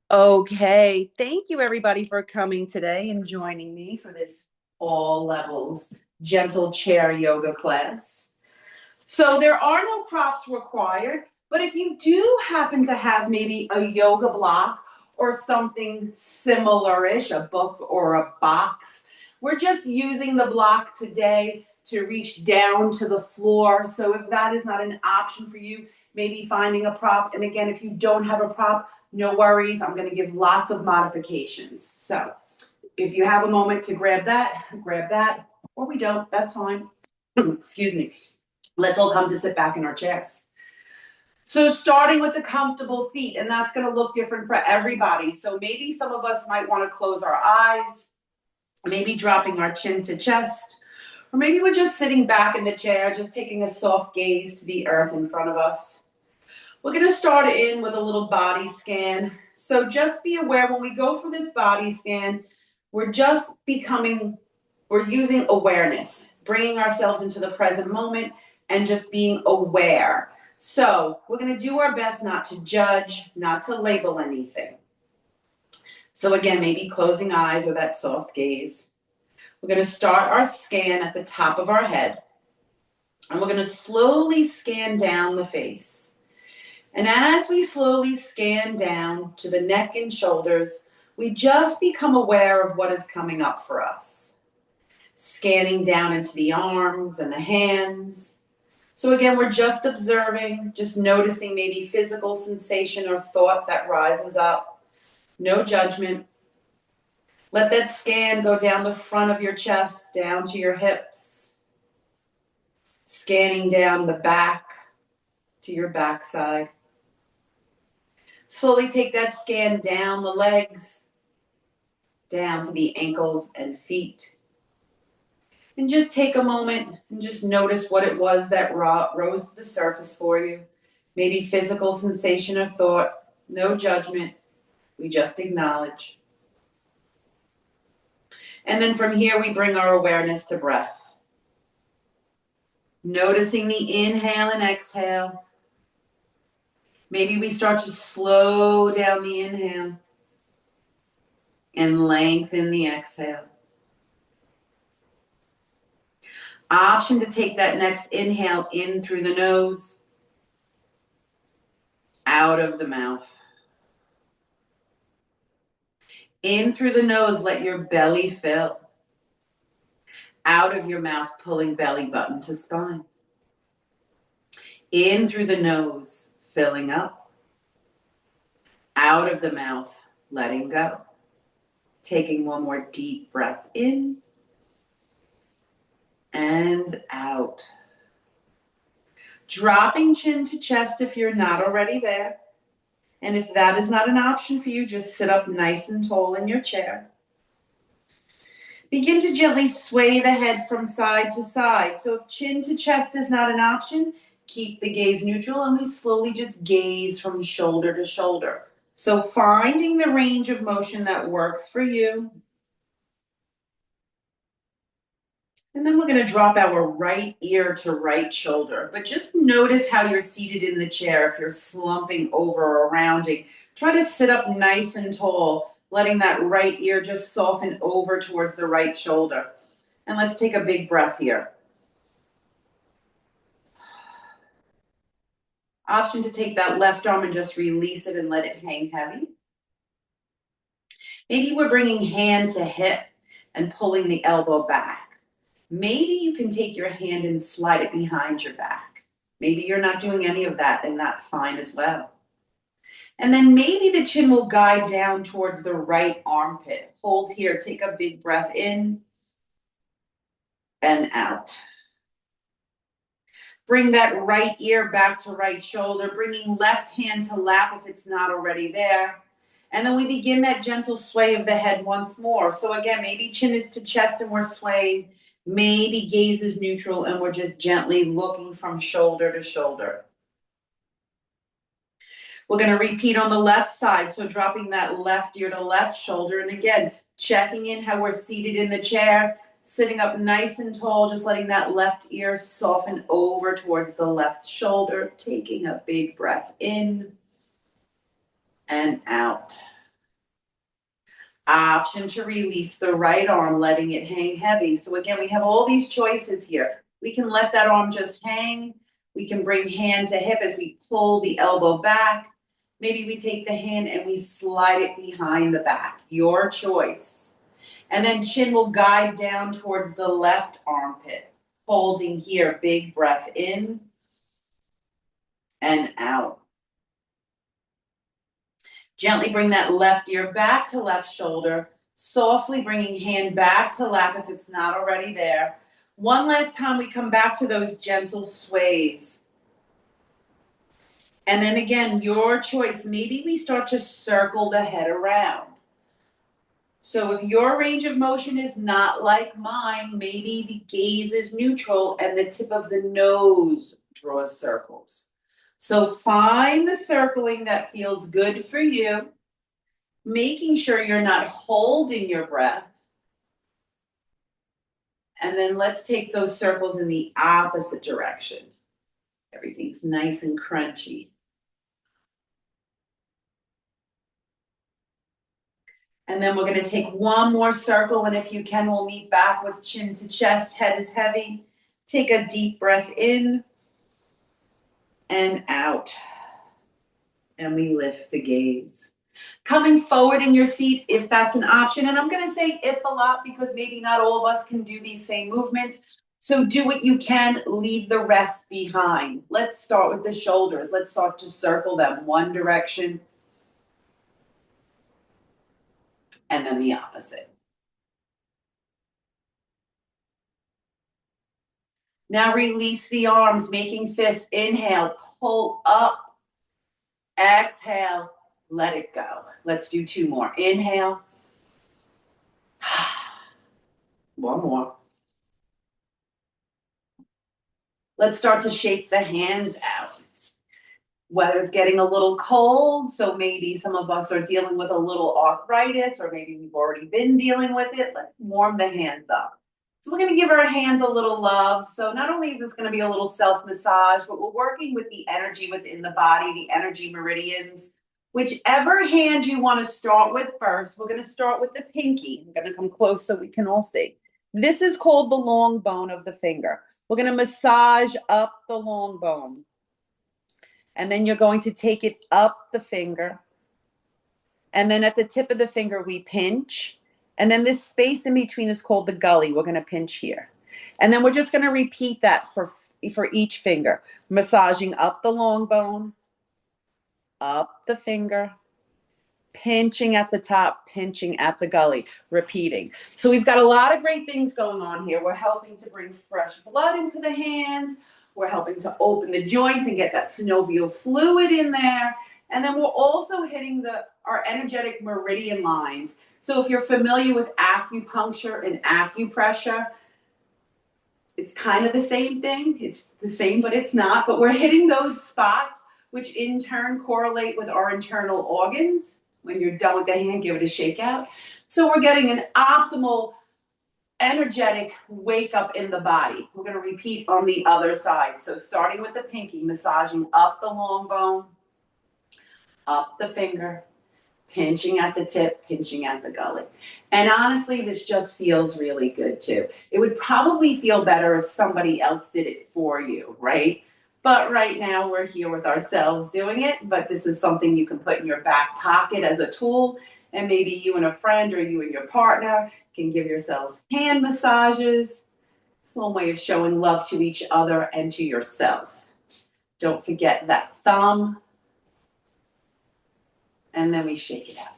Okay, thank you everybody for coming today and joining me for this all levels gentle chair yoga class. So there are no props required, but if you do happen to have maybe a yoga block or something similar-ish, a book or a box, we're just using the block today to reach down to the floor. So if that is not an option for you, maybe finding a prop. And again, if you don't have a prop, no worries. I'm going to give lots of modifications. So if you have a moment to grab that, or we don't, that's fine. Excuse me. Let's all come to sit back in our chairs. So starting with a comfortable seat, and that's going to look different for everybody. So maybe some of us might want to close our eyes, maybe dropping our chin to chest, or maybe we're just sitting back in the chair, just taking a soft gaze to the earth in front of us. We're going to start in with a little body scan. So just be aware when we go through this body scan, we're using awareness, bringing ourselves into the present moment and just being aware. So we're going to do our best not to judge, not to label anything. So again, maybe closing eyes or that soft gaze. We're going to start our scan at the top of our head, and we're going to slowly scan down the face. And as we slowly scan down to the neck and shoulders, we just become aware of what is coming up for us. Scanning down into the arms and the hands. So again, we're just observing, just noticing maybe physical sensation or thought that rises up. No judgment. Let that scan go down the front of your chest, down to your hips. Scanning down the back to your backside. Slowly take that scan down the legs, down to the ankles and feet. And just take a moment and just notice what it was that rose to the surface for you. Maybe physical sensation or thought. No judgment. We just acknowledge. And then from here, we bring our awareness to breath. Noticing the inhale and exhale. Maybe we start to slow down the inhale and lengthen the exhale. Option to take that next inhale in through the nose, out of the mouth. In through the nose, let your belly fill. Out of your mouth, pulling belly button to spine. In through the nose, filling up. Out of the mouth, letting go. Taking one more deep breath in and out. Dropping chin to chest if you're not already there. And if that is not an option for you, just sit up nice and tall in your chair. Begin to gently sway the head from side to side. So if chin to chest is not an option, keep the gaze neutral and we slowly just gaze from shoulder to shoulder. So finding the range of motion that works for you. And then we're going to drop our right ear to right shoulder. But just notice how you're seated in the chair. If you're slumping over or rounding, try to sit up nice and tall, letting that right ear just soften over towards the right shoulder. And let's take a big breath here. Option to take that left arm and just release it and let it hang heavy. Maybe we're bringing hand to hip and pulling the elbow back. Maybe you can take your hand and slide it behind your back. Maybe you're not doing any of that, and that's fine as well. And then maybe the chin will guide down towards the right armpit. Hold here, take a big breath in and out. Bring that right ear back to right shoulder, bringing left hand to lap if it's not already there. And then we begin that gentle sway of the head once more. So again, maybe chin is to chest and we're swaying. Maybe gaze is neutral and we're just gently looking from shoulder to shoulder. We're going to repeat on the left side. So dropping that left ear to left shoulder. And again, checking in how we're seated in the chair, sitting up nice and tall, just letting that left ear soften over towards the left shoulder, taking a big breath in and out. Option to release the right arm, letting it hang heavy. So again, we have all these choices here. We can let that arm just hang. We can bring hand to hip as we pull the elbow back. Maybe we take the hand and we slide it behind the back. Your choice. And then chin will guide down towards the left armpit. Holding here, big breath in and out. Gently bring that left ear back to left shoulder, softly bringing hand back to lap if it's not already there. One last time we come back to those gentle sways. And then again, your choice. Maybe we start to circle the head around. So if your range of motion is not like mine, maybe the gaze is neutral and the tip of the nose draws circles. So find the circling that feels good for you, making sure you're not holding your breath. And then let's take those circles in the opposite direction. Everything's nice and crunchy. And then we're going to take one more circle, and if you can, we'll meet back with chin to chest, head is heavy. Take a deep breath in and out. And we lift the gaze. Coming forward in your seat, if that's an option, and I'm going to say if a lot because maybe not all of us can do these same movements. So do what you can, leave the rest behind. Let's start with the shoulders. Let's start to circle them one direction and then the opposite. Now release the arms, making fists. Inhale, pull up. Exhale, let it go. Let's do two more. Inhale. One more. Let's start to shake the hands out. Whether it's getting a little cold, so maybe some of us are dealing with a little arthritis, or maybe we've already been dealing with it, let's warm the hands up. So we're going to give our hands a little love. So not only is this going to be a little self-massage, but we're working with the energy within the body, the energy meridians. Whichever hand you want to start with first, we're going to start with the pinky. I'm going to come close so we can all see. This is called the long bone of the finger. We're going to massage up the long bone. And then you're going to take it up the finger. And then at the tip of the finger, we pinch. And then this space in between is called the gully. We're going to pinch here. And then we're just going to repeat that for each finger. Massaging up the long bone, up the finger, pinching at the top, pinching at the gully, repeating. So we've got a lot of great things going on here. We're helping to bring fresh blood into the hands. We're helping to open the joints and get that synovial fluid in there. And then we're also hitting our energetic meridian lines. So if you're familiar with acupuncture and acupressure, it's kind of the same thing. It's the same, but it's not. But we're hitting those spots, which in turn correlate with our internal organs. When you're done with the hand, give it a shake out. So we're getting an optimal energetic wake up in the body. We're going to repeat on the other side. So starting with the pinky, massaging up the long bone, up the finger, pinching at the tip, pinching at the gully. And honestly, this just feels really good too. It would probably feel better if somebody else did it for you, right? But right now we're here with ourselves doing it, but this is something you can put in your back pocket as a tool, and maybe you and a friend or you and your partner can give yourselves hand massages. It's one way of showing love to each other and to yourself. Don't forget that thumb. And then we shake it out.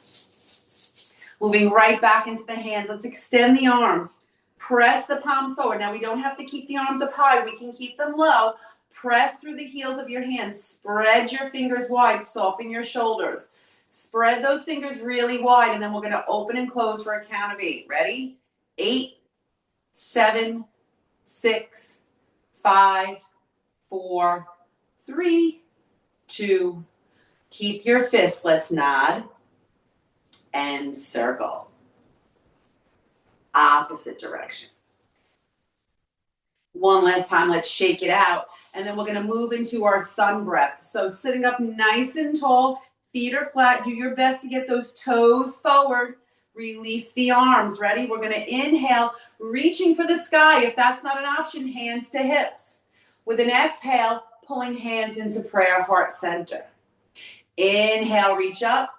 Moving right back into the hands. Let's extend the arms. Press the palms forward. Now we don't have to keep the arms up high. We can keep them low. Press through the heels of your hands. Spread your fingers wide. Soften your shoulders. Spread those fingers really wide, and then we're going to open and close for a count of 8. Ready? 8, 7, 6, 5, 4, 3, 2. Keep your fists. Let's nod and circle. Opposite direction. One last time, let's shake it out. And then we're going to move into our sun breath. So sitting up nice and tall, feet are flat. Do your best to get those toes forward. release the arms. Ready? We're going to inhale, reaching for the sky. If that's not an option, hands to hips. With an exhale, pulling hands into prayer, heart center. Inhale, reach up.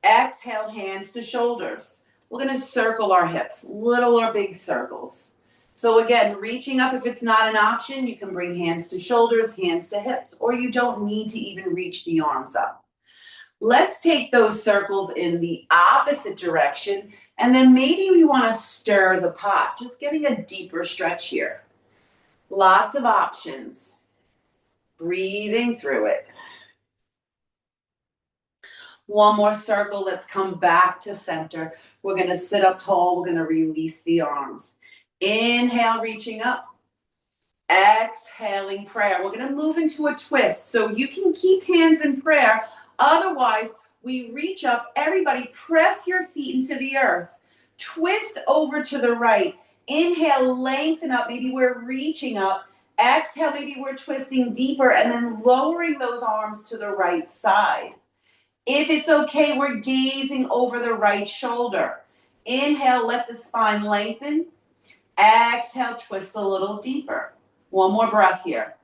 Exhale, hands to shoulders. We're going to circle our hips, little or big circles. So again, reaching up, if it's not an option, you can bring hands to shoulders, hands to hips, or you don't need to even reach the arms up. Let's take those circles in the opposite direction, and then maybe we want to stir the pot, just getting a deeper stretch here. Lots of options. Breathing through it. One more circle. Let's come back to center. We're going to sit up tall. We're going to release the arms. Inhale, reaching up. Exhaling, prayer. We're going to move into a twist. So you can keep hands in prayer. Otherwise, we reach up. Everybody, press your feet into the earth. Twist over to the right. Inhale, lengthen up. Maybe we're reaching up. Exhale, maybe we're twisting deeper and then lowering those arms to the right side. If it's okay, we're gazing over the right shoulder. Inhale, let the spine lengthen. Exhale, twist a little deeper. One more breath here.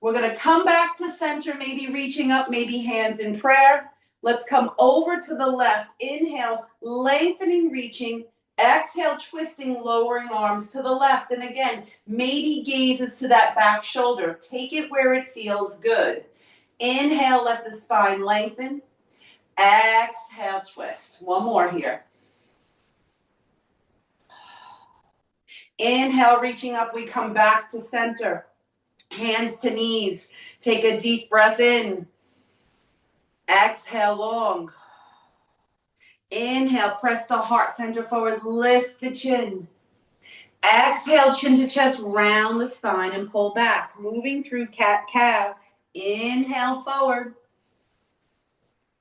We're going to come back to center, maybe reaching up, maybe hands in prayer. Let's come over to the left. Inhale, lengthening, reaching. Exhale, twisting, lowering arms to the left. And again, maybe gazes to that back shoulder. Take it where it feels good. Inhale, let the spine lengthen. Exhale, twist. One more here. Inhale, reaching up, we come back to center. Hands to knees. Take a deep breath in. Exhale, long. Inhale, press the heart center forward. Lift the chin. Exhale, chin to chest, round the spine and pull back. Moving through cat-cow. Inhale, forward.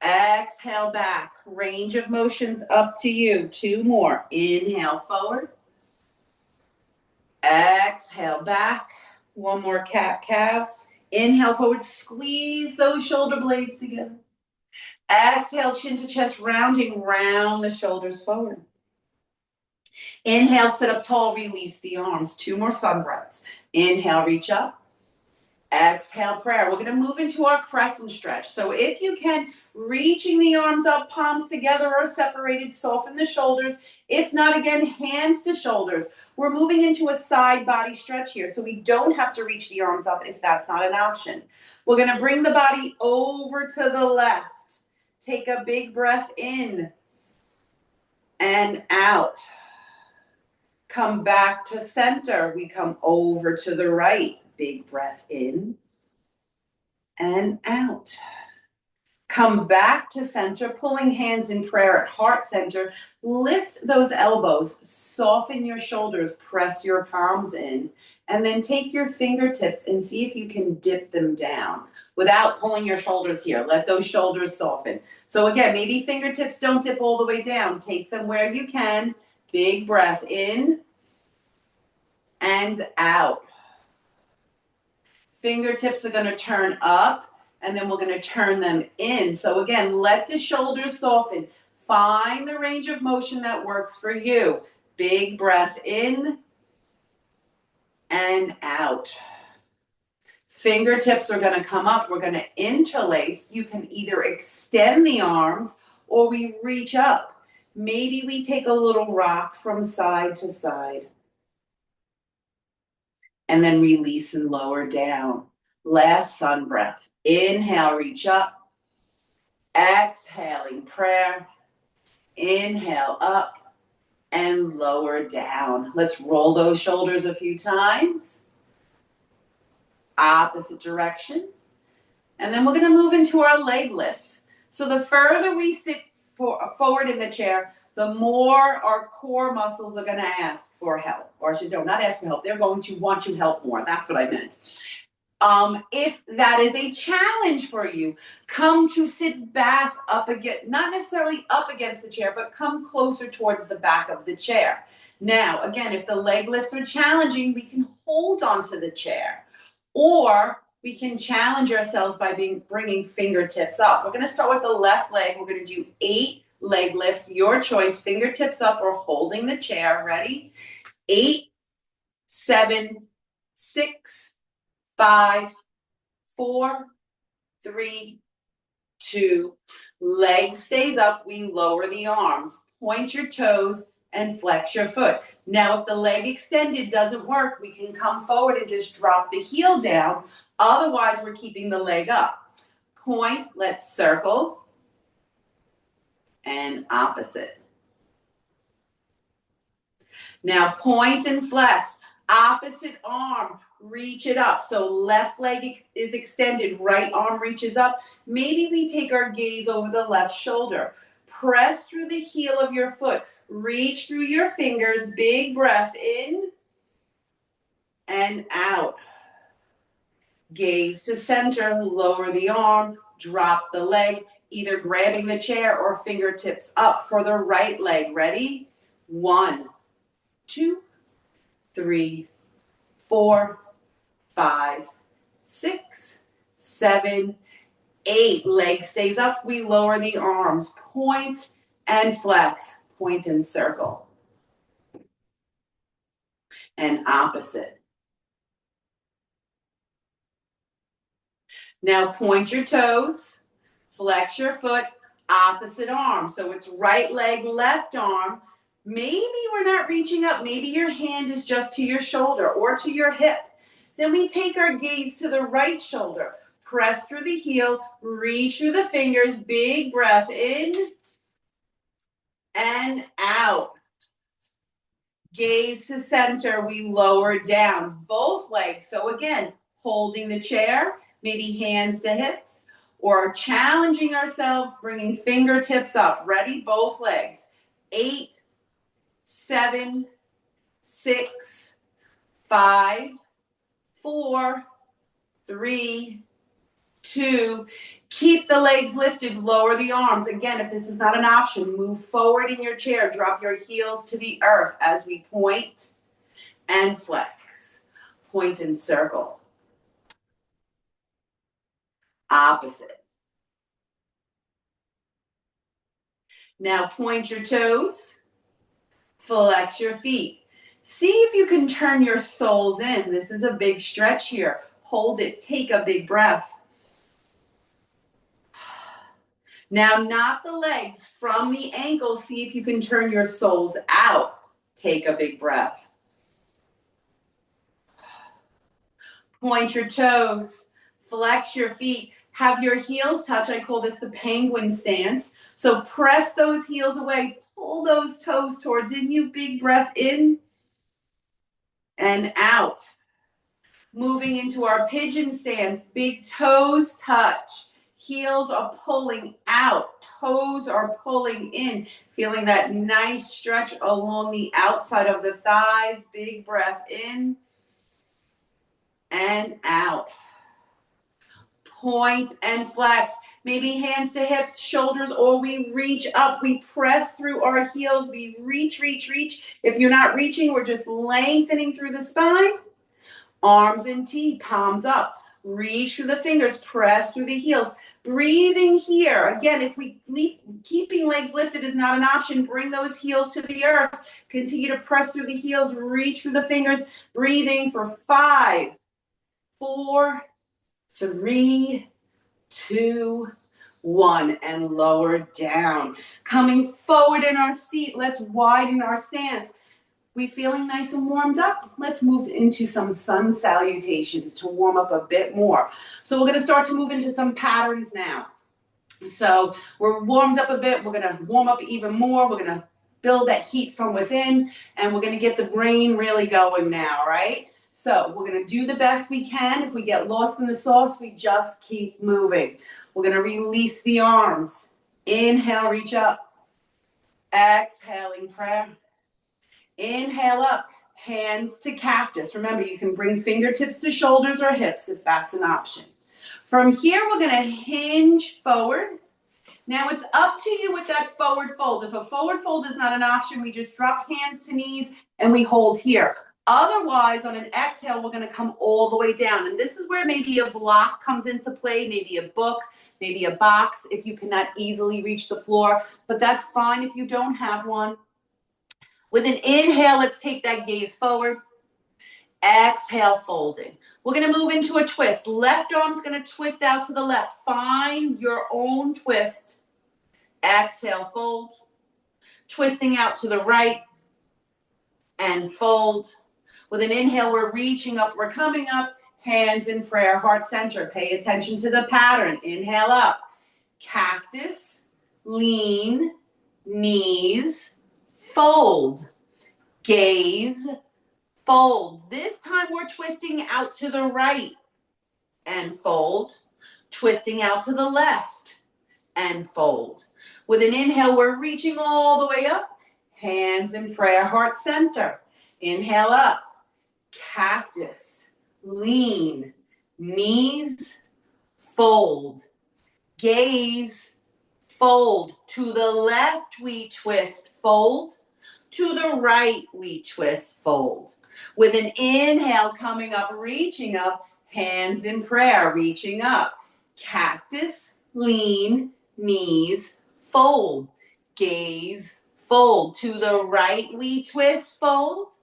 Exhale, back. Range of motions up to you. Two more. Inhale, forward. Exhale, back. One more cat-cow. Inhale, forward. Squeeze those shoulder blades together. Exhale, chin to chest, rounding, round the shoulders forward. Inhale, sit up tall, release the arms. Two more sun breaths. Inhale, reach up. Exhale, prayer. We're going to move into our crescent stretch. So if you can, reaching the arms up, palms together or separated, soften the shoulders. If not, again, hands to shoulders. We're moving into a side body stretch here, so we don't have to reach the arms up if that's not an option. We're going to bring the body over to the left. Take a big breath in and out. Come back to center. We come over to the right. Big breath in and out. Come back to center, pulling hands in prayer at heart center. Lift those elbows, soften your shoulders, press your palms in, and then take your fingertips and see if you can dip them down without pulling your shoulders here. Let those shoulders soften. So again, maybe fingertips don't dip all the way down. Take them where you can. Big breath in and out. Fingertips are going to turn up, and then we're going to turn them in. So again, let the shoulders soften. Find the range of motion that works for you. Big breath in and out. Fingertips are going to come up. We're going to interlace. You can either extend the arms or we reach up. Maybe we take a little rock from side to side. And then release and lower down. Last sun breath. Inhale, reach up. Exhaling, prayer. Inhale, up and lower down. Let's roll those shoulders a few times. Opposite direction. And then we're going to move into our leg lifts. So the further we sit forward in the chair, the more our core muscles are going to ask for help. Or I should not ask for help. They're going to want you help more. That's what I meant. If that is a challenge for you, come to sit back up again, not necessarily up against the chair, but come closer towards the back of the chair. Now, again, if the leg lifts are challenging, we can hold onto the chair. Or we can challenge ourselves by bringing fingertips up. We're going to start with the left leg. We're going to do 8 leg lifts. Your choice, fingertips up or holding the chair. Ready? 8, 7, 6, 5, 4, 3, 2. Leg stays up. We lower the arms. Point your toes and flex your foot. Now, if the leg extended doesn't work, we can come forward and just drop the heel down. Otherwise, we're keeping the leg up. Point, let's circle, and opposite. Now, point and flex. Opposite arm, reach it up. So left leg is extended, right arm reaches up. Maybe we take our gaze over the left shoulder. Press through the heel of your foot. Reach through your fingers. Big breath in and out. Gaze to center, lower the arm, drop the leg, either grabbing the chair or fingertips up for the right leg. Ready? 1, 2, 3, 4, 5, 6, 7, 8. Leg stays up. We lower the arms. Point and flex. Point and circle. And opposite. Now point your toes. Flex your foot. Opposite arm. So it's right leg, left arm. Maybe we're not reaching up. Maybe your hand is just to your shoulder or to your hip. Then we take our gaze to the right shoulder. Press through the heel. Reach through the fingers. Big breath in and out. Gaze to center. We lower down both legs. So again, holding the chair, maybe hands to hips, or challenging ourselves, bringing fingertips up. Ready? Both legs. 8, 7, 6, 5, 4, 3, 2. Keep the legs lifted, lower the arms. Again, if this is not an option, move forward in your chair. Drop your heels to the earth as we point and flex. Point and circle. Opposite. Now point your toes, flex your feet. See if you can turn your soles in. This is a big stretch here. Hold it, take a big breath. Now, not the legs, from the ankles, see if you can turn your soles out. Take a big breath. Point your toes, flex your feet, have your heels touch. I call this the penguin stance. So press those heels away, pull those toes towards you. Big breath in and out. Moving into our pigeon stance, big toes touch. Heels are pulling out, toes are pulling in, feeling that nice stretch along the outside of the thighs. Big breath in and out. Point and flex. Maybe hands to hips, shoulders, or we reach up. We press through our heels. We reach, reach, reach. If you're not reaching, we're just lengthening through the spine. Arms in T, palms up. Reach through the fingers, press through the heels. Breathing here. Again, if keeping legs lifted is not an option, bring those heels to the earth. Continue to press through the heels, reach through the fingers. Breathing for 5, 4, 3, 2, 1, and lower down. Coming forward in our seat, let's widen our stance. We feeling nice and warmed up? Let's move into some sun salutations to warm up a bit more. So we're going to start to move into some patterns now. So we're warmed up a bit. We're going to warm up even more. We're going to build that heat from within, and we're going to get the brain really going now, right? So we're going to do the best we can. If we get lost in the sauce, we just keep moving. We're going to release the arms. Inhale, reach up. Exhaling, prayer. Inhale up, hands to cactus. Remember, you can bring fingertips to shoulders or hips if that's an option. From here, we're going to hinge forward. Now, it's up to you with that forward fold. If a forward fold is not an option, we just drop hands to knees and we hold here. Otherwise, on an exhale, we're going to come all the way down. And this is where maybe a block comes into play, maybe a book, maybe a box if you cannot easily reach the floor. But that's fine if you don't have one. With an inhale, let's take that gaze forward. Exhale, folding. We're going to move into a twist. Left arm's going to twist out to the left. Find your own twist. Exhale, fold. Twisting out to the right and fold. With an inhale, we're reaching up, we're coming up. Hands in prayer, heart center. Pay attention to the pattern. Inhale up. Cactus, lean, knees, fold. Gaze, fold. This time we're twisting out to the right and fold. Twisting out to the left and fold. With an inhale, we're reaching all the way up. Hands in prayer, heart center. Inhale up. Cactus, lean, knees, fold. Gaze, fold. To the left we twist, fold. To the right we twist, fold. With an inhale coming up, reaching up, hands in prayer, reaching up. Cactus, lean, knees, fold. Gaze, fold. To the right we twist, fold.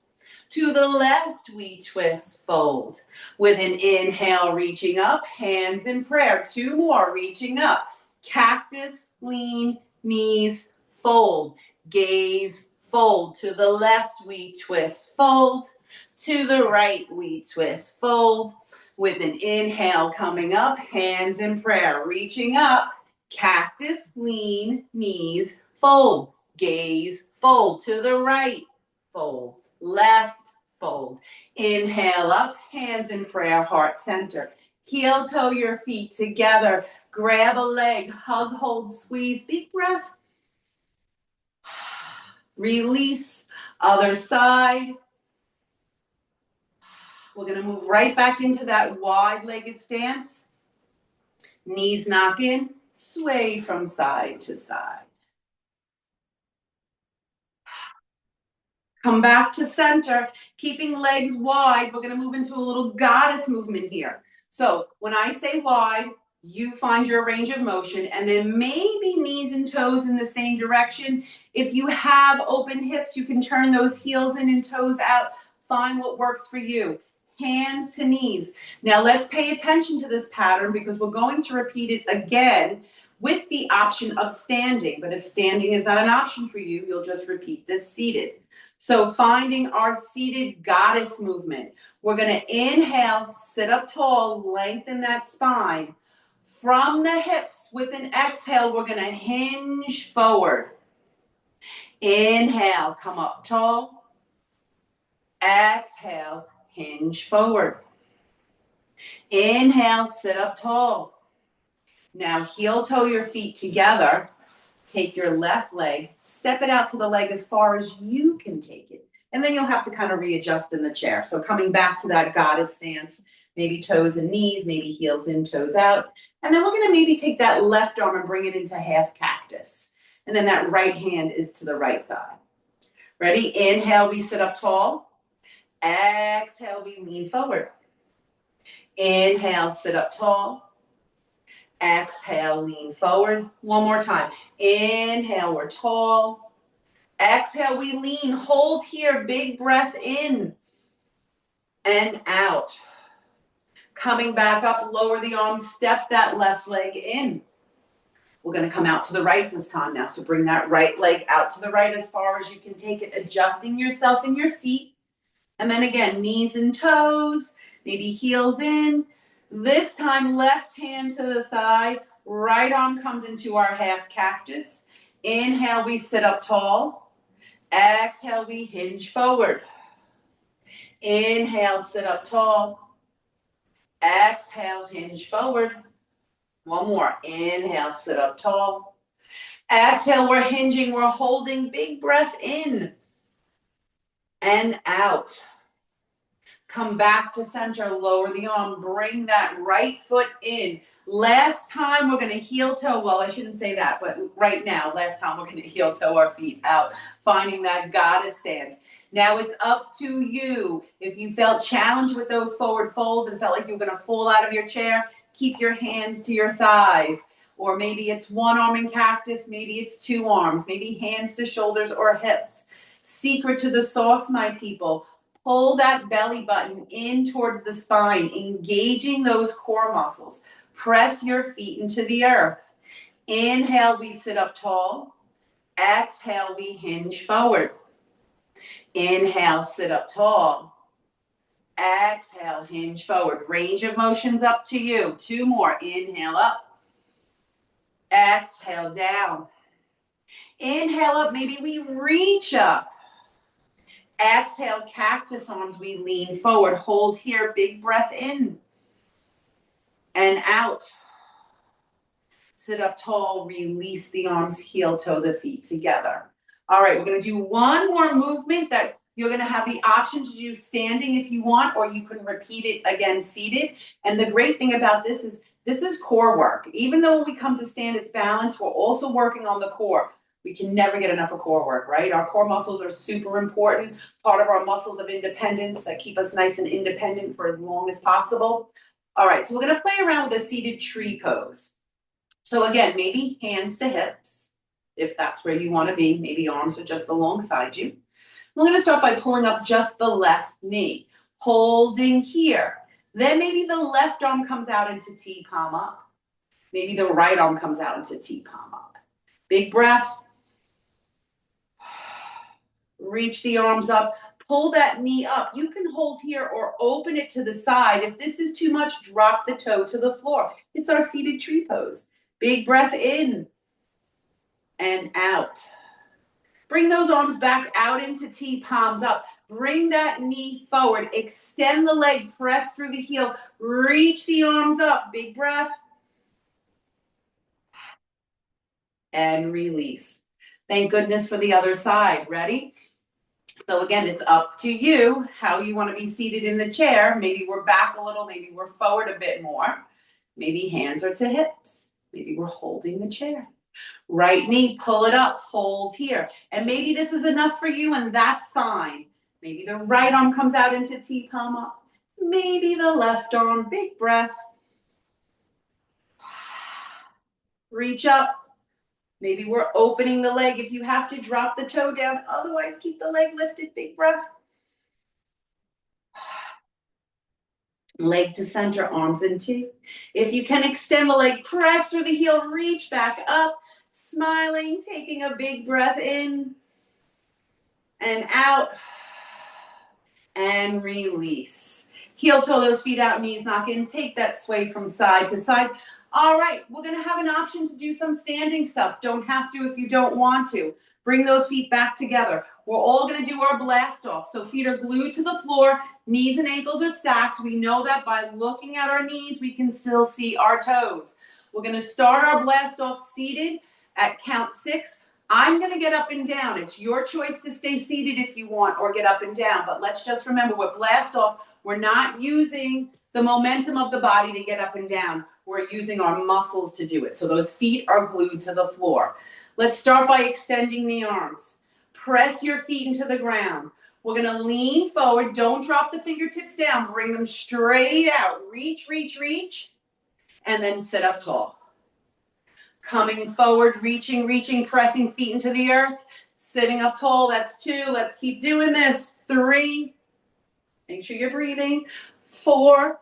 To the left we twist, fold. With an inhale, reaching up, hands in prayer. 2 more, reaching up. Cactus, lean, knees, fold. Gaze, fold. To the left we twist, fold. To the right we twist, fold. With an inhale coming up, hands in prayer, reaching up. Cactus, lean, knees, fold. Gaze, fold. To the right, fold. Left, fold. Inhale up, hands in prayer, heart center. Heel toe your feet together. Grab a leg, hug, hold, squeeze. Big breath. Release. Other side. We're going to move right back into that wide-legged stance. Knees knock in. Sway from side to side. Come back to center, keeping legs wide. We're going to move into a little goddess movement here. So when I say wide, you find your range of motion, and then maybe knees and toes in the same direction. If you have open hips, you can turn those heels in and toes out. Find what works for you. Hands to knees. Now let's pay attention to this pattern because we're going to repeat it again with the option of standing. But if standing is not an option for you, you'll just repeat this seated. So finding our seated goddess movement. We're going to inhale, sit up tall, lengthen that spine. From the hips, with an exhale, we're going to hinge forward. Inhale, come up tall. Exhale, hinge forward. Inhale, sit up tall. Now heel toe your feet together. Take your left leg, step it out to the leg as far as you can take it. And then you'll have to kind of readjust in the chair. So coming back to that goddess stance, maybe toes and knees, maybe heels in, toes out. And then we're going to maybe take that left arm and bring it into half cactus. And then that right hand is to the right thigh. Ready? Inhale, we sit up tall. Exhale, we lean forward. Inhale, sit up tall. Exhale, lean forward. One more time. Inhale, we're tall. Exhale, we lean. Hold here. Big breath in and out. Coming back up, lower the arms. Step that left leg in. We're going to come out to the right this time now. So bring that right leg out to the right as far as you can take it, adjusting yourself in your seat. And then again, knees and toes, maybe heels in. This time, left hand to the thigh, right arm comes into our half cactus. Inhale, we sit up tall. Exhale, we hinge forward. Inhale, sit up tall. Exhale, hinge forward. One more. Inhale, sit up tall. Exhale, we're hinging, we're holding. Big breath in and out. Come back to center, lower the arm, bring that right foot in. Last time we're going to heel toe, well, I shouldn't say that, but right now, last time we're going to heel toe our feet out, finding that goddess stance. Now it's up to you. If you felt challenged with those forward folds and felt like you were going to fall out of your chair, keep your hands to your thighs. Or maybe it's one arm in cactus, maybe it's two arms, maybe hands to shoulders or hips. Secret to the sauce, my people. Pull that belly button in towards the spine, engaging those core muscles. Press your feet into the earth. Inhale, we sit up tall. Exhale, we hinge forward. Inhale, sit up tall. Exhale, hinge forward. Range of motion's up to you. Two more. Inhale up. Exhale down. Inhale up. Maybe we reach up. Exhale, cactus arms. We lean forward. Hold here. Big breath in and out. Sit up tall. Release the arms. Heel toe the feet together. All right, we're going to do one more movement that you're going to have the option to do standing if you want, or you can repeat it again seated. And the great thing about this is core work. Even though when we come to stand, it's balance, we're also working on the core. We can never get enough of core work, right? Our core muscles are super important, part of our muscles of independence that keep us nice and independent for as long as possible. All right, so we're going to play around with a seated tree pose. So again, maybe hands to hips, if that's where you want to be. Maybe arms are just alongside you. We're going to start by pulling up just the left knee, holding here. Then maybe the left arm comes out into T palm up. Maybe the right arm comes out into T palm up. Big breath. Reach the arms up. Pull that knee up. You can hold here or open it to the side. If this is too much, drop the toe to the floor. It's our seated tree pose. Big breath in and out. Bring those arms back out into T, palms up. Bring that knee forward. Extend the leg, press through the heel. Reach the arms up. Big breath. And release. Thank goodness for the other side. Ready? So again, it's up to you how you want to be seated in the chair. Maybe we're back a little. Maybe we're forward a bit more. Maybe hands are to hips. Maybe we're holding the chair. Right knee, pull it up, hold here. And maybe this is enough for you, and that's fine. Maybe the right arm comes out into T palm up. Maybe the left arm, big breath. Reach up. Maybe we're opening the leg. If you have to, drop the toe down. Otherwise, keep the leg lifted, big breath. Leg to center, arms in T. If you can extend the leg, press through the heel, reach back up, smiling, taking a big breath in and out, and release. Heel toe those feet out, knees knock in, take that sway from side to side. All right, we're gonna have an option to do some standing stuff. Don't have to if you don't want to. Bring those feet back together. We're all gonna do our blast off. So feet are glued to the floor, knees and ankles are stacked. We know that by looking at our knees, we can still see our toes. We're gonna start our blast off seated at count 6. I'm gonna get up and down. It's your choice to stay seated if you want or get up and down. But let's just remember with blast off, we're not using the momentum of the body to get up and down. We're using our muscles to do it. So those feet are glued to the floor. Let's start by extending the arms. Press your feet into the ground. We're going to lean forward. Don't drop the fingertips down. Bring them straight out. Reach, reach, reach. And then sit up tall. Coming forward, reaching, reaching, pressing feet into the earth. Sitting up tall. That's 2. Let's keep doing this. 3. Make sure you're breathing. 4.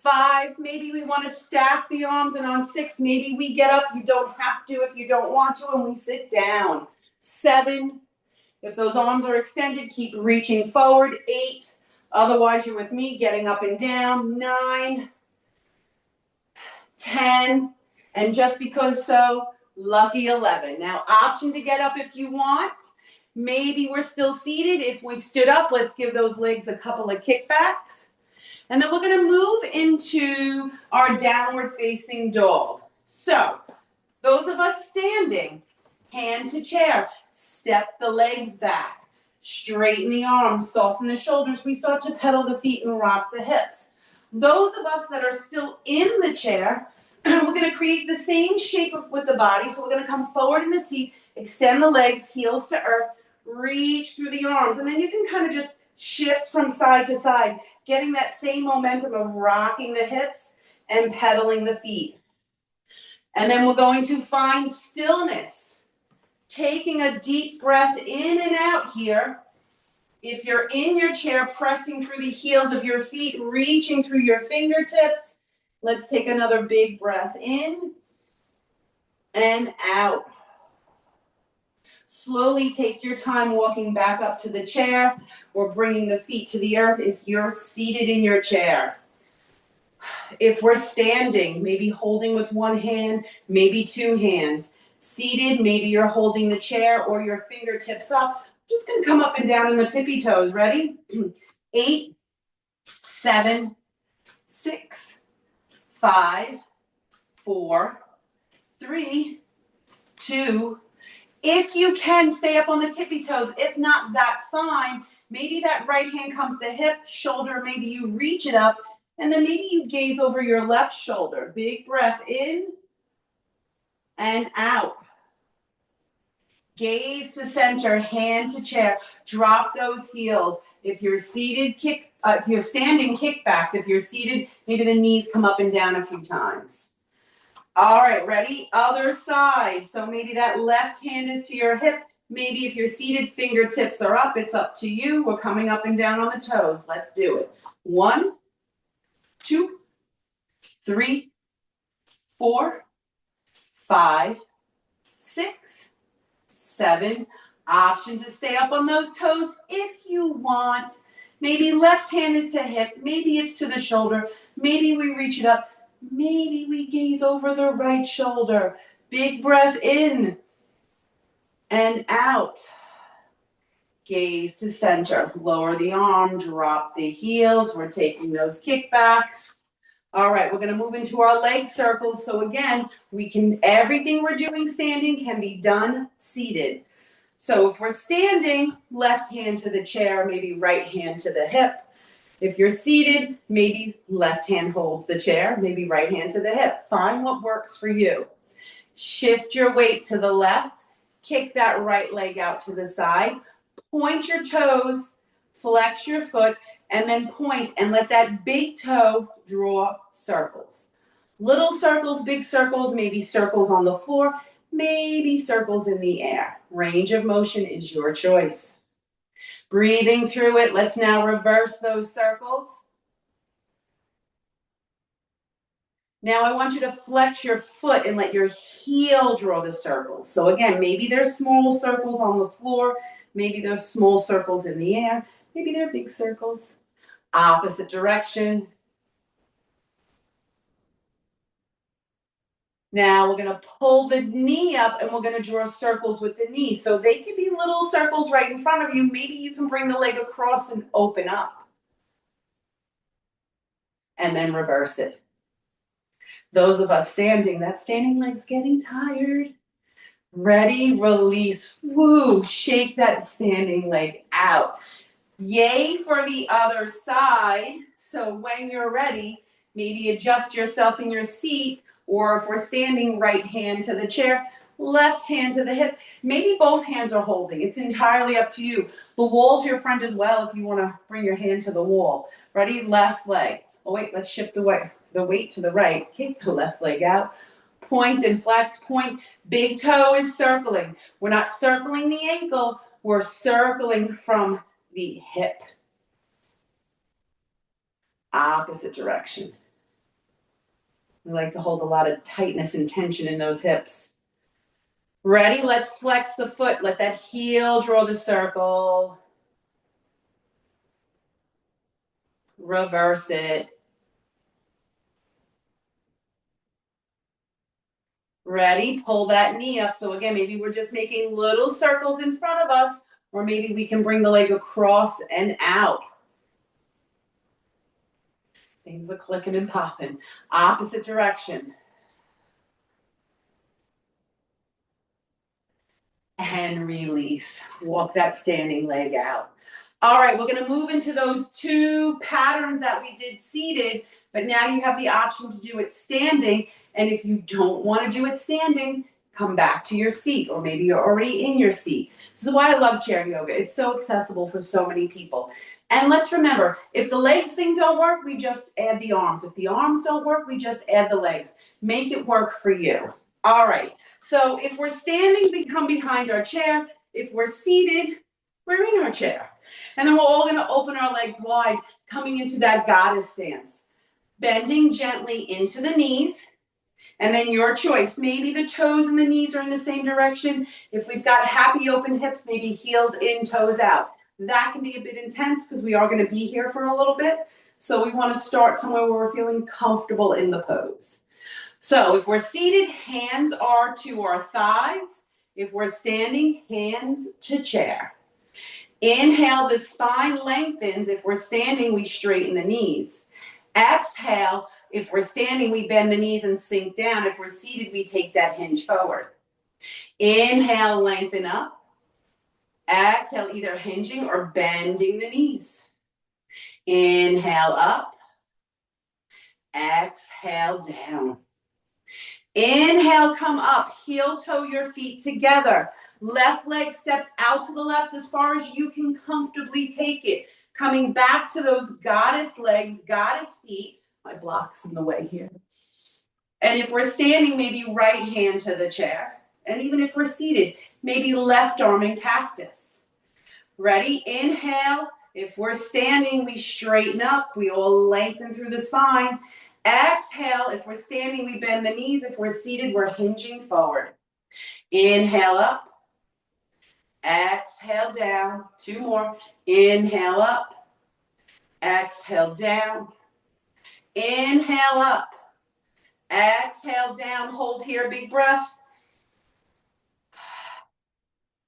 5, maybe we want to stack the arms, and on 6, maybe we get up. You don't have to if you don't want to, and we sit down. 7, if those arms are extended, keep reaching forward. 8, otherwise you're with me, getting up and down. 9, 10, and just because so, lucky 11. Now, option to get up if you want. Maybe we're still seated. If we stood up, let's give those legs a couple of kickbacks. And then we're going to move into our downward facing dog. So those of us standing, hand to chair, step the legs back, straighten the arms, soften the shoulders. We start to pedal the feet and rock the hips. Those of us that are still in the chair, we're going to create the same shape with the body. So we're going to come forward in the seat, extend the legs, heels to earth, reach through the arms, and then you can kind of just shift from side to side, getting that same momentum of rocking the hips and pedaling the feet. And then we're going to find stillness, taking a deep breath in and out here. If you're in your chair, pressing through the heels of your feet, reaching through your fingertips. Let's take another big breath in and out. Slowly take your time walking back up to the chair or bringing the feet to the earth if you're seated in your chair. If we're standing, maybe holding with one hand, maybe two hands. Seated, maybe you're holding the chair or your fingertips up. Just going to come up and down on the tippy toes. Ready? 8, 7, 6, 5, 4, 3, 2. If you can, stay up on the tippy toes. If not, that's fine. Maybe that right hand comes to hip, shoulder, maybe you reach it up, and then maybe you gaze over your left shoulder. Big breath in and out. Gaze to center, hand to chair. Drop those heels. If you're seated, if you're standing, kickbacks. If you're seated, maybe the knees come up and down a few times. All right, ready? Other side. So maybe that left hand is to your hip. Maybe if you're seated, fingertips are up. It's up to you. We're coming up and down on the toes. Let's do it. 1, 2, 3, 4, 5, 6, 7. Option to stay up on those toes if you want. Maybe left hand is to hip. Maybe it's to the shoulder. Maybe we reach it up. Maybe we gaze over the right shoulder. Big breath in and out. Gaze to center. Lower the arm, drop the heels. We're taking those kickbacks. All right, we're going to move into our leg circles. So again, everything we're doing standing can be done seated. So if we're standing, left hand to the chair, maybe right hand to the hip. If you're seated, maybe left hand holds the chair, maybe right hand to the hip. Find what works for you. Shift your weight to the left. Kick that right leg out to the side. Point your toes, flex your foot, and then point and let that big toe draw circles. Little circles, big circles, maybe circles on the floor, maybe circles in the air. Range of motion is your choice. Breathing through it. Let's now reverse those circles. Now I want you to flex your foot and let your heel draw the circles. So again, maybe there's small circles on the floor. Maybe there's small circles in the air. Maybe they're big circles. Opposite direction. Now we're going to pull the knee up and we're going to draw circles with the knee. So they can be little circles right in front of you. Maybe you can bring the leg across and open up. And then reverse it. Those of us standing, that standing leg's getting tired. Ready, release, woo, shake that standing leg out. Yay for the other side. So when you're ready, maybe adjust yourself in your seat, or if we're standing, right hand to the chair, left hand to the hip. Maybe both hands are holding. It's entirely up to you. The wall's your friend as well if you want to bring your hand to the wall. Ready, left leg. Oh wait, let's shift the weight to the right. Kick the left leg out. Point and flex, point. Big toe is circling. We're not circling the ankle. We're circling from the hip. Opposite direction. We like to hold a lot of tightness and tension in those hips. Ready? Let's flex the foot. Let that heel draw the circle. Reverse it. Ready? Pull that knee up. So again, maybe we're just making little circles in front of us, or maybe we can bring the leg across and out. Things are clicking and popping. Opposite direction. And release. Walk that standing leg out. All right, we're going to move into those two patterns that we did seated, but now you have the option to do it standing. And if you don't want to do it standing, come back to your seat, or maybe you're already in your seat. This is why I love chair yoga. It's so accessible for so many people. And let's remember, if the legs thing don't work, we just add the arms. If the arms don't work, we just add the legs. Make it work for you. All right. So if we're standing, we come behind our chair. If we're seated, we're in our chair. And then we're all going to open our legs wide, coming into that goddess stance. Bending gently into the knees. And then your choice. Maybe the toes and the knees are in the same direction. If we've got happy open hips, maybe heels in, toes out. That can be a bit intense because we are going to be here for a little bit. So we want to start somewhere where we're feeling comfortable in the pose. So if we're seated, hands are to our thighs. If we're standing, hands to chair. Inhale, the spine lengthens. If we're standing, we straighten the knees. Exhale, if we're standing, we bend the knees and sink down. If we're seated, we take that hinge forward. Inhale, lengthen up. Exhale, either hinging or bending the knees. Inhale up. Exhale down. Inhale, come up. Heel toe your feet together. Left leg steps out to the left as far as you can comfortably take it. Coming back to those goddess legs, goddess feet. My block's in the way here. And if we're standing, maybe right hand to the chair. And even if we're seated, maybe left arm in cactus. Ready? Inhale. If we're standing, we straighten up. We all lengthen through the spine. Exhale. If we're standing, we bend the knees. If we're seated, we're hinging forward. Inhale up. Exhale down. Two more. Inhale up. Exhale down. Inhale up. Exhale down. Hold here. Big breath.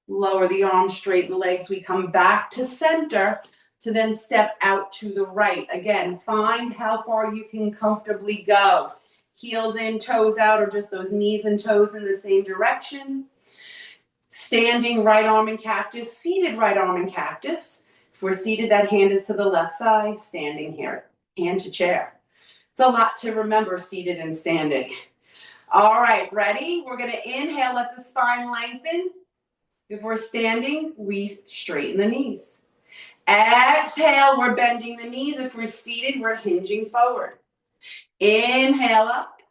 Lower the arms, straighten the legs. We come back to center to then step out to the right. Again, find how far you can comfortably go. Heels in, toes out, or just those knees and toes in the same direction. Standing, right arm in cactus. Seated, right arm in cactus. If we're seated, that hand is to the left thigh. Standing here, hand to chair. It's a lot to remember, seated and standing. All right, ready? We're going to inhale, let the spine lengthen. If we're standing, we straighten the knees. Exhale, we're bending the knees. If we're seated, we're hinging forward. Inhale up.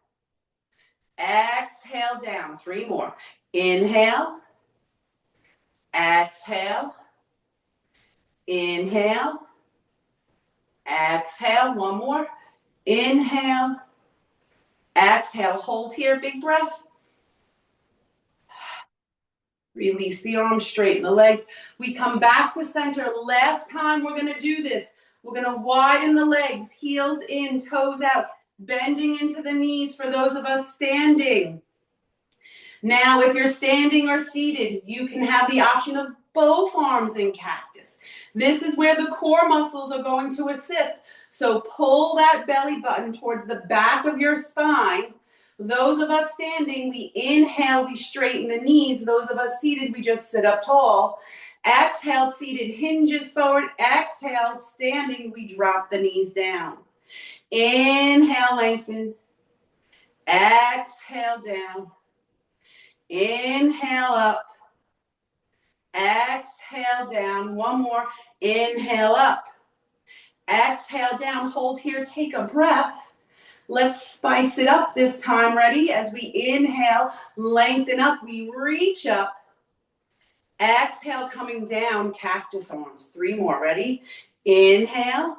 Exhale down. Three more. Inhale. Exhale. Inhale. Exhale. One more. Inhale. Exhale. Hold here. Big breath. Release the arms, straighten the legs. We come back to center. Last time we're going to do this. We're going to widen the legs, heels in, toes out, bending into the knees for those of us standing. Now, if you're standing or seated, you can have the option of both arms in cactus. This is where the core muscles are going to assist. So pull that belly button towards the back of your spine. Those of us standing, we inhale, we straighten the knees. Those of us seated, we just sit up tall. Exhale, seated hinges forward. Exhale, standing, we drop the knees down. Inhale, lengthen. Exhale, down. Inhale, up. Exhale, down. One more. Inhale, up. Exhale, down. Hold here. Take a breath. Let's spice it up this time. Ready? As we inhale, lengthen up. We reach up. Exhale, coming down. Cactus arms. Three more. Ready? Inhale.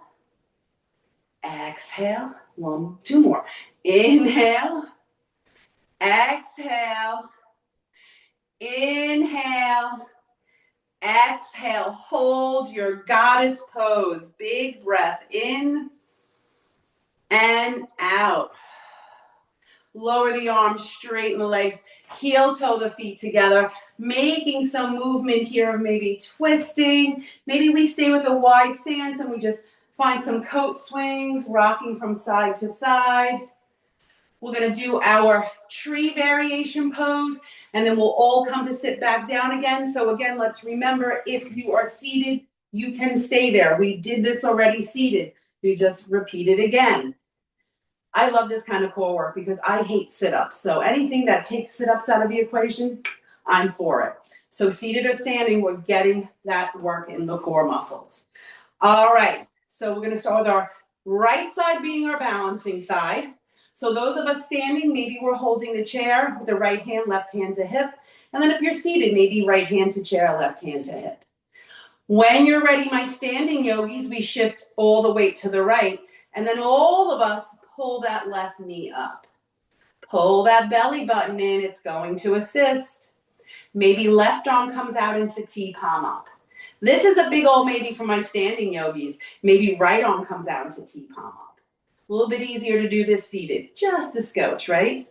Exhale. One, two more. Inhale. Exhale. Inhale. Exhale. Hold your goddess pose. Big breath in and out. Lower the arms, straighten the legs, heel toe the feet together, making some movement here of maybe twisting. Maybe we stay with a wide stance and we just find some coat swings, rocking from side to side. We're going to do our tree variation pose, and then we'll all come to sit back down again. So again, let's remember, if you are seated, you can stay there. We did this already seated. You just repeat it again. I love this kind of core work because I hate sit-ups. So anything that takes sit-ups out of the equation, I'm for it. So seated or standing, we're getting that work in the core muscles. All right, so we're gonna start with our right side being our balancing side. So those of us standing, maybe we're holding the chair with the right hand, left hand to hip. And then if you're seated, maybe right hand to chair, left hand to hip. When you're ready, my standing yogis, we shift all the weight to the right. And then all of us pull that left knee up. Pull that belly button in, it's going to assist. Maybe left arm comes out into T palm up. This is a big old maybe for my standing yogis. Maybe right arm comes out into T palm up. A little bit easier to do this seated, just a scotch, right?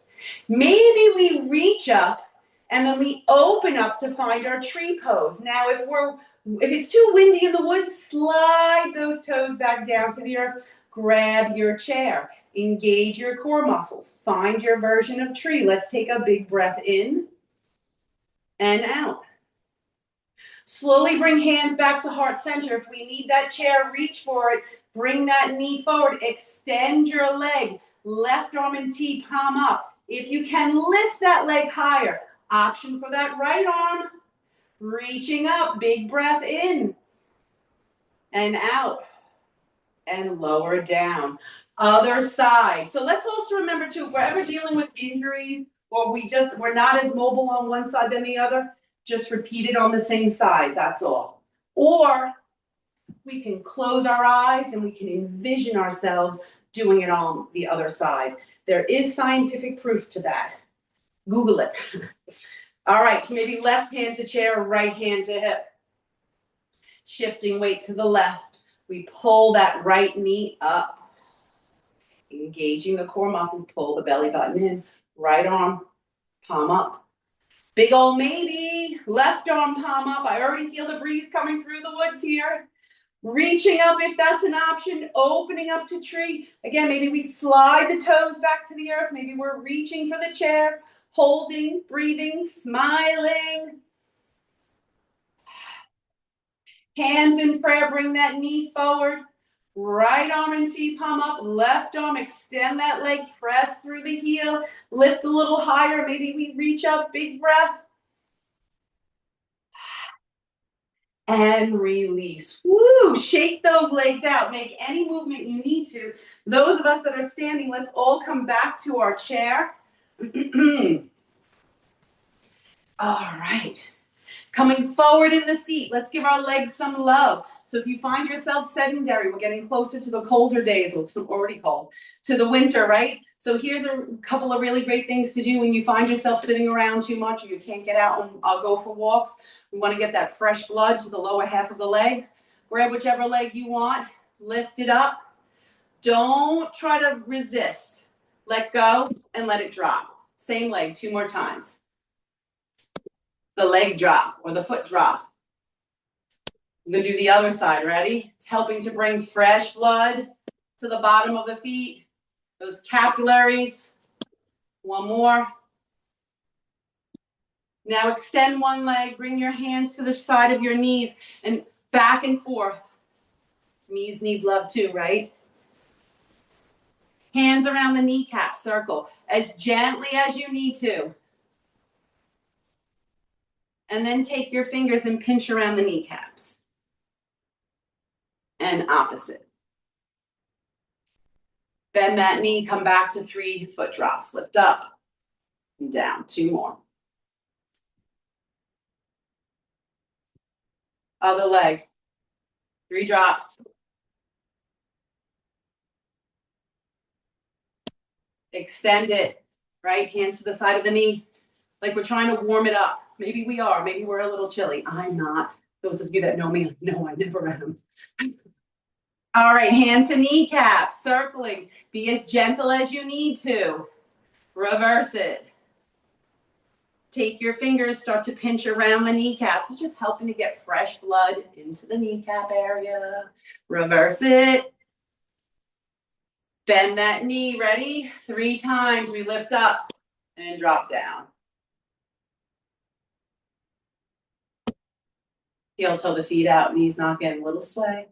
Maybe we reach up and then we open up to find our tree pose. Now, if it's too windy in the woods, slide those toes back down to the earth. Grab your chair. Engage your core muscles. Find your version of tree. Let's take a big breath in and out. Slowly bring hands back to heart center. If we need that chair, reach for it. Bring that knee forward. Extend your leg. Left arm and T palm up. If you can, lift that leg higher. Option for that right arm. Reaching up. Big breath in and out. And lower down. Other side. So let's also remember too, if we're ever dealing with injuries or we're not as mobile on one side than the other, just repeat it on the same side, that's all. Or we can close our eyes and we can envision ourselves doing it on the other side. There is scientific proof to that. Google it. All right, so maybe left hand to chair, right hand to hip. Shifting weight to the left. We pull that right knee up. Engaging the core muscles, pull the belly button in. Right arm, palm up. Big old maybe, left arm palm up. I already feel the breeze coming through the woods here. Reaching up if that's an option, opening up to tree. Again, maybe we slide the toes back to the earth. Maybe we're reaching for the chair, holding, breathing, smiling. Hands in prayer, bring that knee forward. Right arm and T palm up, left arm, extend that leg, press through the heel, lift a little higher. Maybe we reach up, big breath. And release. Woo! Shake those legs out. Make any movement you need to. Those of us that are standing, let's all come back to our chair. All right. Coming forward in the seat. Let's give our legs some love. So if you find yourself sedentary, we're getting closer to the colder days. Well, it's already cold. To the winter, right? So here's a couple of really great things to do when you find yourself sitting around too much or you can't get out and go for walks. We want to get that fresh blood to the lower half of the legs. Grab whichever leg you want. Lift it up. Don't try to resist. Let go and let it drop. Same leg, 2 more times. The leg drop or the foot drop. I'm going to do the other side. Ready? It's helping to bring fresh blood to the bottom of the feet. Those capillaries. One more. Now extend one leg. Bring your hands to the side of your knees and back and forth. Knees need love too, right? Hands around the kneecap, circle as gently as you need to. And then take your fingers and pinch around the kneecaps. And opposite. Bend that knee, come back to 3 foot drops. Lift up and down. 2 more. Other leg. 3 drops. Extend it. Right? Hands to the side of the knee. Like we're trying to warm it up. Maybe we are. Maybe we're a little chilly. I'm not. Those of you that know me know I never am. All right, hand to kneecap, circling. Be as gentle as you need to. Reverse it. Take your fingers, start to pinch around the kneecaps. It's just helping to get fresh blood into the kneecap area. Reverse it. Bend that knee. Ready? 3 times. We lift up and drop down. Heel toe the feet out, knees not getting a little sway.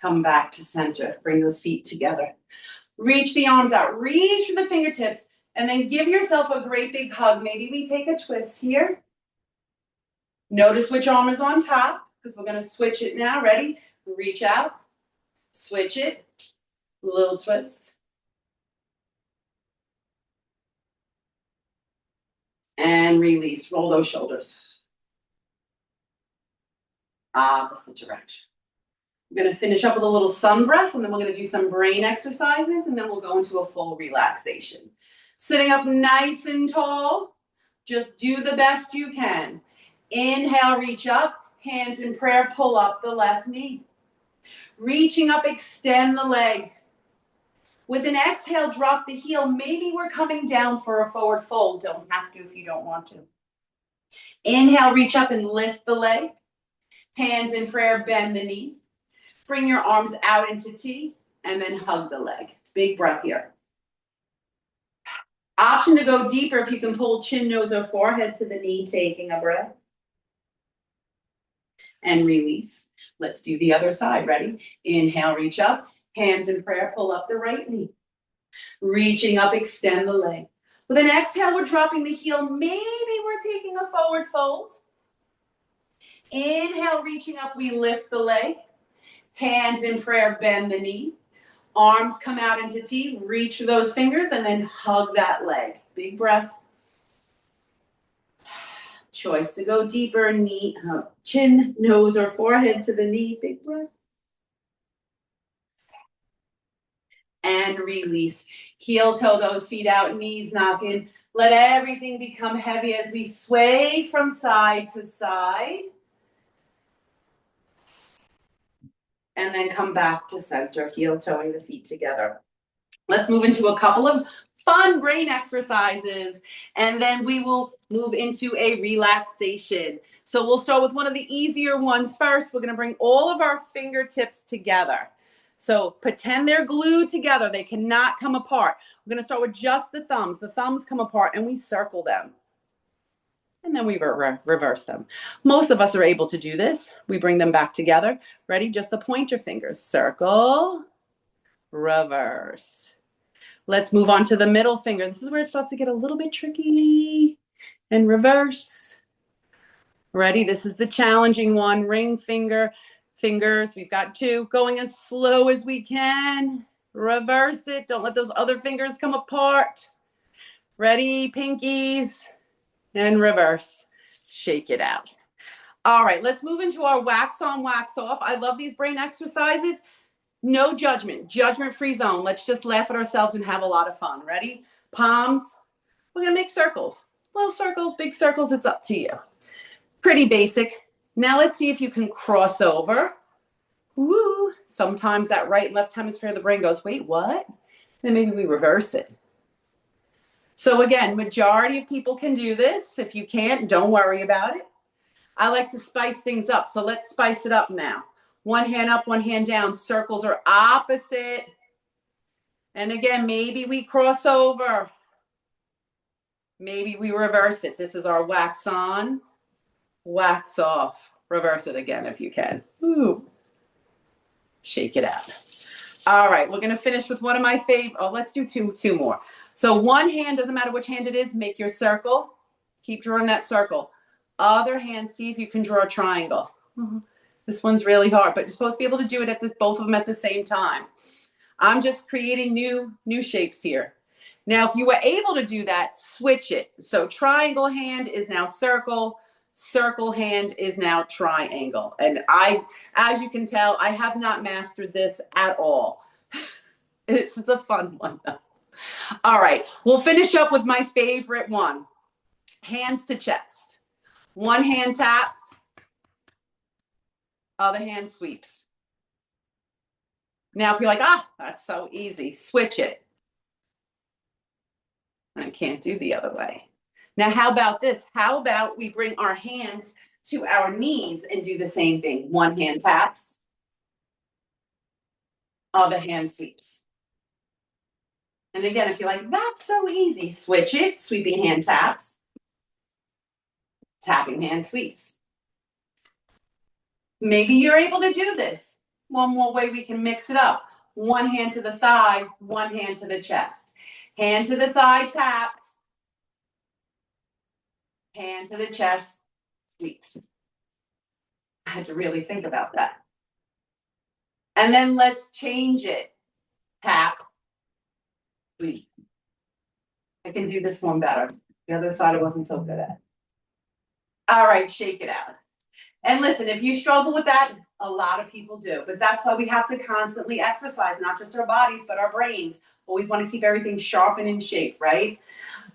Come back to center. Bring those feet together. Reach the arms out. Reach for the fingertips. And then give yourself a great big hug. Maybe we take a twist here. Notice which arm is on top, because we're going to switch it now. Ready? Reach out. Switch it. Little twist. And release. Roll those shoulders. Opposite direction. We're going to finish up with a little sun breath, and then we're going to do some brain exercises, and then we'll go into a full relaxation. Sitting up nice and tall. Just do the best you can. Inhale, reach up. Hands in prayer, pull up the left knee. Reaching up, extend the leg. With an exhale, drop the heel. Maybe we're coming down for a forward fold. Don't have to if you don't want to. Inhale, reach up and lift the leg. Hands in prayer, bend the knee. Bring your arms out into T, and then hug the leg. Big breath here. Option to go deeper if you can pull chin, nose, or forehead to the knee, taking a breath. And release. Let's do the other side. Ready? Inhale, reach up. Hands in prayer, pull up the right knee. Reaching up, extend the leg. With an exhale, we're dropping the heel. Maybe we're taking a forward fold. Inhale, reaching up, we lift the leg. Hands in prayer, bend the knee. Arms come out into T. Reach for those fingers and then hug that leg. Big breath. Choice to go deeper, knee, chin, nose, or forehead to the knee. Big breath. And release. Heel toe those feet out, knees knock in. Let everything become heavy as we sway from side to side. And then come back to center, heel toeing the feet together. Let's move into a couple of fun brain exercises, and then we will move into a relaxation. So we'll start with one of the easier ones first. We're going to bring all of our fingertips together. So pretend they're glued together. They cannot come apart. We're going to start with just the thumbs. The thumbs come apart, and we circle them. And then we reverse them. Most of us are able to do this. We bring them back together. Ready? Just the pointer fingers. Circle, reverse. Let's move on to the middle finger. This is where it starts to get a little bit tricky. And reverse. Ready? This is the challenging one. Ring fingers. We've got two. Going as slow as we can. Reverse it. Don't let those other fingers come apart. Ready? Pinkies. And reverse. Shake it out. All right, let's move into our wax on, wax off. I love these brain exercises. No judgment, judgment-free zone. Let's just laugh at ourselves and have a lot of fun. Ready? Palms. We're going to make circles. Little circles, big circles, it's up to you. Pretty basic. Now let's see if you can cross over. Woo. Sometimes that right and left hemisphere of the brain goes, wait, what? Then maybe we reverse it. So again, majority of people can do this. If you can't, don't worry about it. I like to spice things up. So let's spice it up now. One hand up, one hand down. Circles are opposite. And again, maybe we cross over. Maybe we reverse it. This is our wax on, wax off. Reverse it again if you can. Ooh. Shake it out. All right, we're going to finish with one of my favorite. Oh, let's do two more. So one hand, doesn't matter which hand it is, make your circle. Keep drawing that circle. Other hand, see if you can draw a triangle. This one's really hard, but you're supposed to be able to do it at both of them at the same time. I'm just creating new shapes here. Now, if you were able to do that, switch it. So triangle hand is now circle. Circle hand is now triangle. And as you can tell, I have not mastered this at all. It's a fun one though. All right, we'll finish up with my favorite one. Hands to chest. One hand taps, other hand sweeps. Now, if you're like, that's so easy, switch it. I can't do the other way. Now, how about this? How about we bring our hands to our knees and do the same thing? One hand taps, other hand sweeps. And again, if you're like, that's so easy, switch it. Sweeping hand taps, tapping hand sweeps. Maybe you're able to do this. one more way we can mix it up. One hand to the thigh, one hand to the chest. Hand to the thigh taps. Hand to the chest, sweeps. I had to really think about that. And then let's change it. Tap, sweep. I can do this one better. The other side I wasn't so good at. All right, shake it out. And listen, if you struggle with that, a lot of people do. But that's why we have to constantly exercise, not just our bodies, but our brains. Always want to keep everything sharp and in shape, right?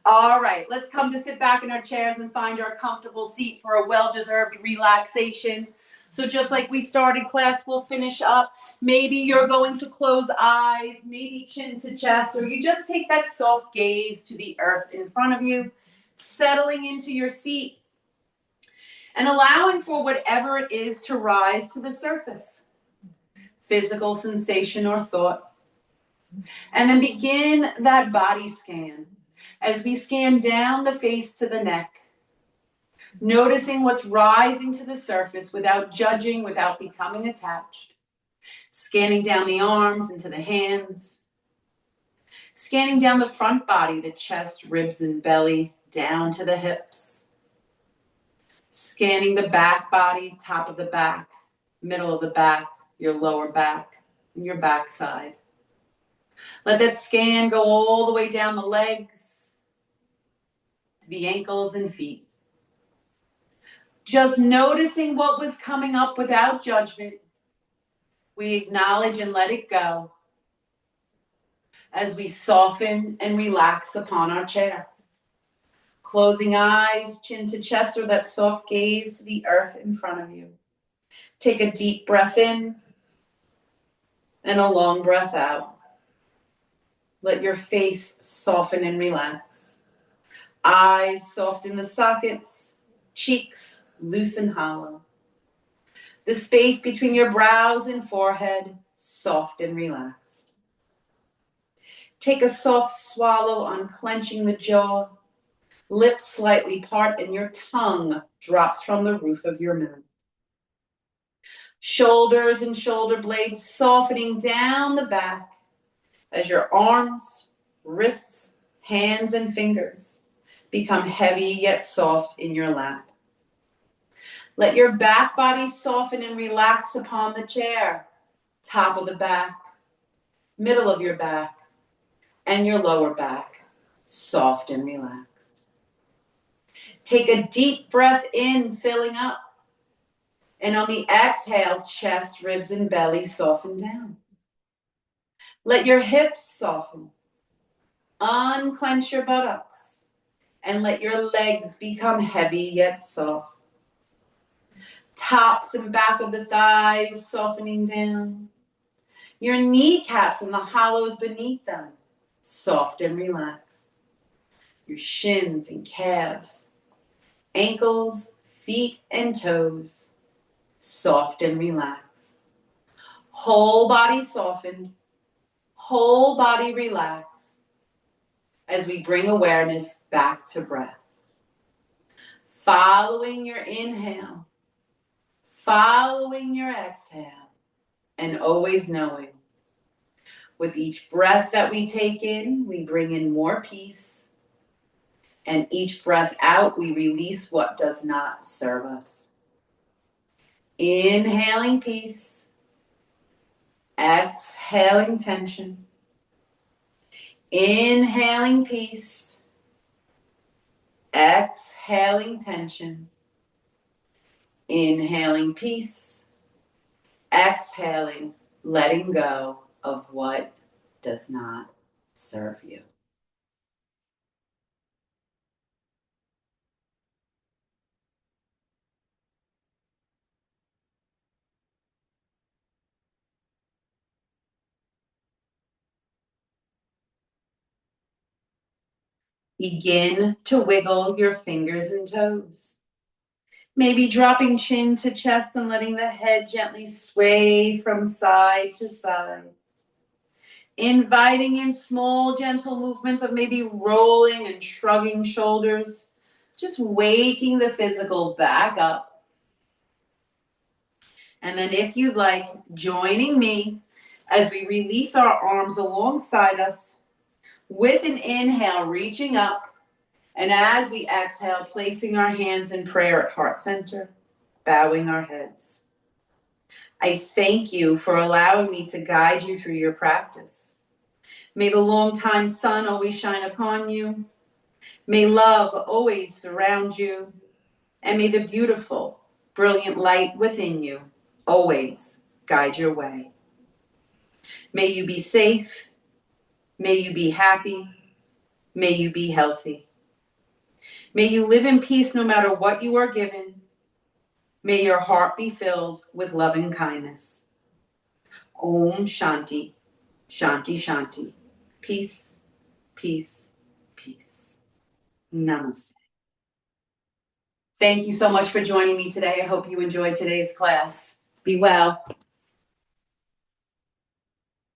All right, let's come to sit back in our chairs and find our comfortable seat for a well-deserved relaxation. So just like we started class, we'll finish up. Maybe you're going to close eyes, maybe chin to chest, or you just take that soft gaze to the earth in front of you, settling into your seat and allowing for whatever it is to rise to the surface, physical sensation or thought. And then begin that body scan as we scan down the face to the neck, noticing what's rising to the surface without judging, without becoming attached. Scanning down the arms into the hands. Scanning down the front body, the chest, ribs, and belly, down to the hips. Scanning the back body, top of the back, middle of the back, your lower back, and your back side. Let that scan go all the way down the legs, to the ankles and feet. Just noticing what was coming up without judgment. We acknowledge and let it go as we soften and relax upon our chair. Closing eyes, chin to chest, or that soft gaze to the earth in front of you. Take a deep breath in and a long breath out. Let your face soften and relax. Eyes soft in the sockets, cheeks loose and hollow. The space between your brows and forehead, soft and relaxed. Take a soft swallow, unclenching the jaw. Lips slightly part and your tongue drops from the roof of your mouth. Shoulders and shoulder blades softening down the back as your arms, wrists, hands, and fingers become heavy yet soft in your lap. Let your back body soften and relax upon the chair, top of the back, middle of your back, and your lower back, soft and relaxed. Take a deep breath in, filling up. And on the exhale, chest, ribs, and belly soften down. Let your hips soften. Unclench your buttocks. And let your legs become heavy yet soft. Tops and back of the thighs softening down. Your kneecaps and the hollows beneath them, soft and relaxed. Your shins and calves, ankles, feet, and toes, soft and relaxed. Whole body softened, whole body relaxed as we bring awareness back to breath. Following your inhale, following your exhale, and always knowing with each breath that we take in, we bring in more peace, and each breath out, we release what does not serve us. Inhaling peace, exhaling tension. Inhaling peace, exhaling tension. Inhaling peace, exhaling, letting go of what does not serve you. Begin to wiggle your fingers and toes. Maybe dropping chin to chest and letting the head gently sway from side to side. Inviting in small, gentle movements of maybe rolling and shrugging shoulders. Just waking the physical back up. And then if you'd like, joining me as we release our arms alongside us with an inhale, reaching up. And as we exhale, placing our hands in prayer at heart center, bowing our heads. I thank you for allowing me to guide you through your practice. May the long-time sun always shine upon you. May love always surround you. And may the beautiful, brilliant light within you always guide your way. May you be safe. May you be happy. May you be healthy. May you live in peace no matter what you are given. May your heart be filled with loving kindness. Om Shanti, Shanti, Shanti. Peace, peace, peace. Namaste. Thank you so much for joining me today. I hope you enjoyed today's class. Be well.